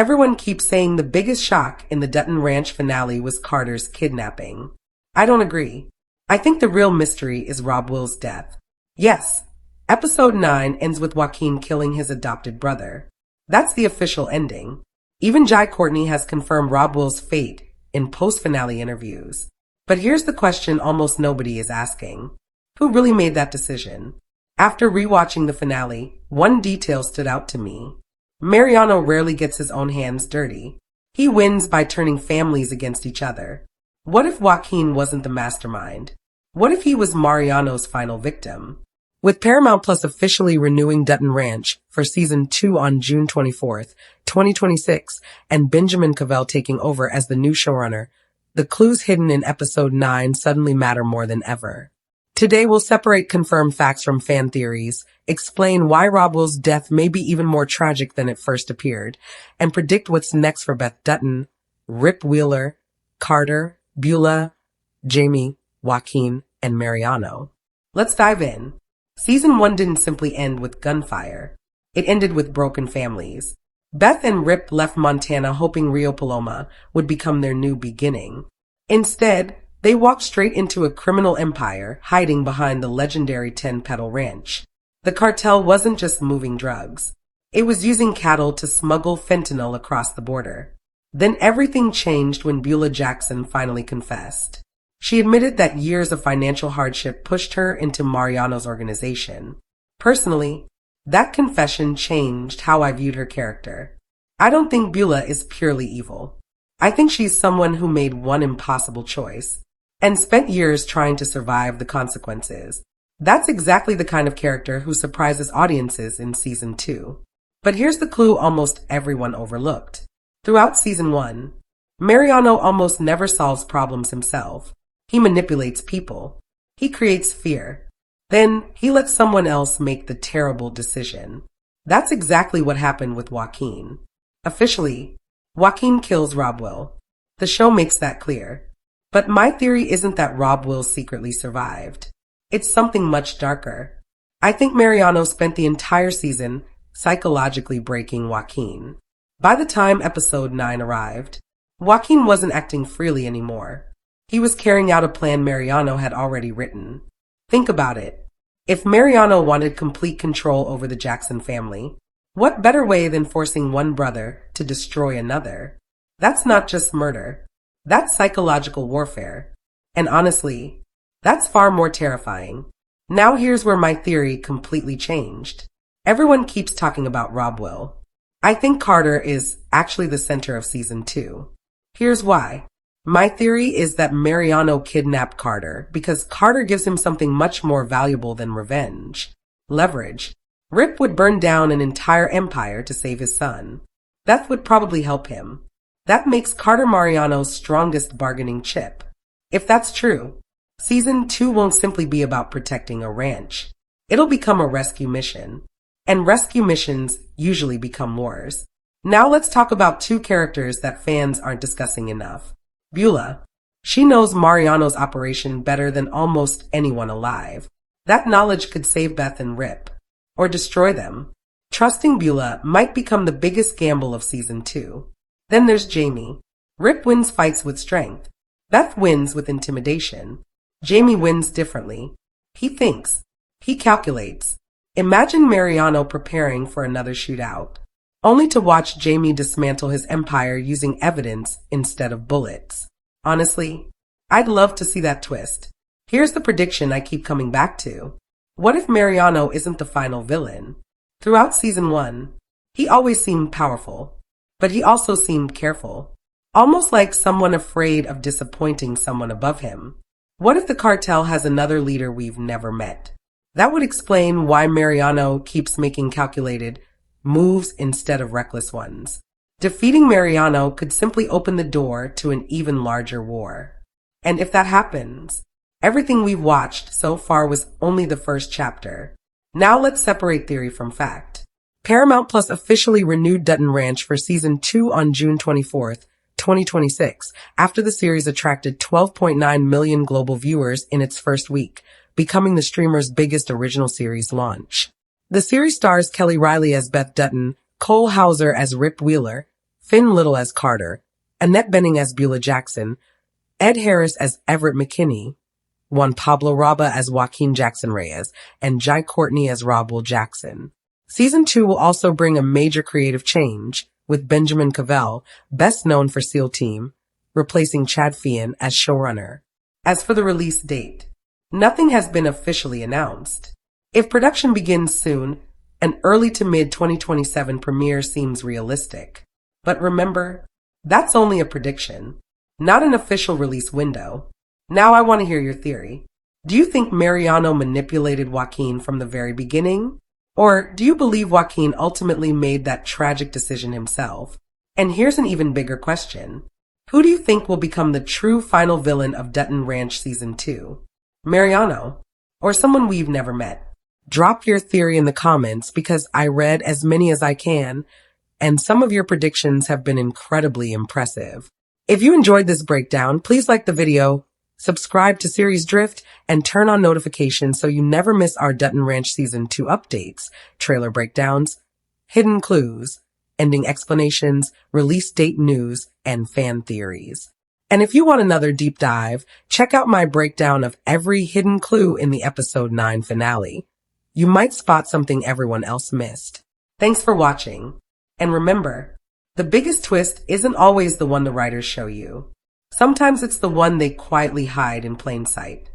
Everyone keeps saying the biggest shock in the Dutton Ranch finale was Carter's kidnapping. I don't agree. I think the real mystery is Rob Will's death. Yes, episode 9 ends with Joaquin killing his adopted brother. That's the official ending. Even Jai Courtney has confirmed Rob Will's fate in post-finale interviews. But here's the question almost nobody is asking. Who really made that decision? After rewatching the finale, one detail stood out to me. Mariano rarely gets his own hands dirty. He wins by turning families against each other. What if Joaquin wasn't the mastermind? What if he was Mariano's final victim? With Paramount Plus officially renewing Dutton Ranch for Season 2 on June 24th, 2026, and Benjamin Cavell taking over as the new showrunner, the clues hidden in Episode 9 suddenly matter more than ever. Today we'll separate confirmed facts from fan theories, explain why Rob Will's death may be even more tragic than it first appeared, and predict what's next for Beth Dutton, Rip Wheeler, Carter, Beulah, Jamie, Joaquin, and Mariano. Let's dive in. Season 1 didn't simply end with gunfire. It ended with broken families. Beth and Rip left Montana hoping Rio Paloma would become their new beginning. Instead, they walked straight into a criminal empire hiding behind the legendary 10-Petal Ranch. The cartel wasn't just moving drugs. It was using cattle to smuggle fentanyl across the border. Then everything changed when Beulah Jackson finally confessed. She admitted that years of financial hardship pushed her into Mariano's organization. Personally, that confession changed how I viewed her character. I don't think Beulah is purely evil. I think she's someone who made one impossible choice and spent years trying to survive the consequences. That's exactly the kind of character who surprises audiences in Season 2. But here's the clue almost everyone overlooked. Throughout Season 1, Mariano almost never solves problems himself. He manipulates people. He creates fear. Then he lets someone else make the terrible decision. That's exactly what happened with Joaquin. Officially, Joaquin kills Rob Will. The show makes that clear. But my theory isn't that Rob Will secretly survived. It's something much darker. I think Mariano spent the entire season psychologically breaking Joaquin. By the time episode 9 arrived, Joaquin wasn't acting freely anymore. He was carrying out a plan Mariano had already written. Think about it. If Mariano wanted complete control over the Jackson family, what better way than forcing one brother to destroy another? That's not just murder. That's psychological warfare. And honestly, that's far more terrifying. Now here's where my theory completely changed. Everyone keeps talking about Rob Will. I think Carter is actually the center of Season 2. Here's why. My theory is that Mariano kidnapped Carter because Carter gives him something much more valuable than revenge. Leverage. Rip would burn down an entire empire to save his son. That would probably help him. That makes Carter Mariano's strongest bargaining chip. If that's true, Season 2 won't simply be about protecting a ranch. It'll become a rescue mission. And rescue missions usually become wars. Now let's talk about two characters that fans aren't discussing enough. Beulah. She knows Mariano's operation better than almost anyone alive. That knowledge could save Beth and Rip. Or destroy them. Trusting Beulah might become the biggest gamble of Season 2. Then there's Jamie. Rip wins fights with strength. Beth wins with intimidation. Jamie wins differently. He thinks. He calculates. Imagine Mariano preparing for another shootout, only to watch Jamie dismantle his empire using evidence instead of bullets. Honestly, I'd love to see that twist. Here's the prediction I keep coming back to. What if Mariano isn't the final villain? Throughout Season 1, he always seemed powerful, but he also seemed careful, almost like someone afraid of disappointing someone above him. What if the cartel has another leader we've never met? That would explain why Mariano keeps making calculated moves instead of reckless ones. Defeating Mariano could simply open the door to an even larger war. And if that happens, everything we've watched so far was only the first chapter. Now let's separate theory from fact. Paramount Plus officially renewed Dutton Ranch for Season 2 on June 24th, 2026, after the series attracted 12.9 million global viewers in its first week, becoming the streamer's biggest original series launch. The series stars Kelly Riley as Beth Dutton, Cole Hauser as Rip Wheeler, Finn Little as Carter, Annette Bening as Beulah Jackson, Ed Harris as Everett McKinney, Juan Pablo Raba as Joaquin Jackson Reyes, and Jai Courtney as Rob Will Jackson. Season 2 will also bring a major creative change, with Benjamin Cavell, best known for SEAL Team, replacing Chad Fian as showrunner. As for the release date, nothing has been officially announced. If production begins soon, an early to mid-2027 premiere seems realistic. But remember, that's only a prediction, not an official release window. Now I want to hear your theory. Do you think Mariano manipulated Joaquin from the very beginning? Or do you believe Joaquin ultimately made that tragic decision himself? And here's an even bigger question. Who do you think will become the true final villain of Dutton Ranch Season 2? Mariano? Or someone we've never met? Drop your theory in the comments because I read as many as I can, and some of your predictions have been incredibly impressive. If you enjoyed this breakdown, please like the video, subscribe to Series Drift, and turn on notifications so you never miss our Dutton Ranch Season 2 updates, trailer breakdowns, hidden clues, ending explanations, release date news, and fan theories. And if you want another deep dive, check out my breakdown of every hidden clue in the Episode 9 finale. You might spot something everyone else missed. Thanks for watching. And remember, the biggest twist isn't always the one the writers show you. Sometimes it's the one they quietly hide in plain sight.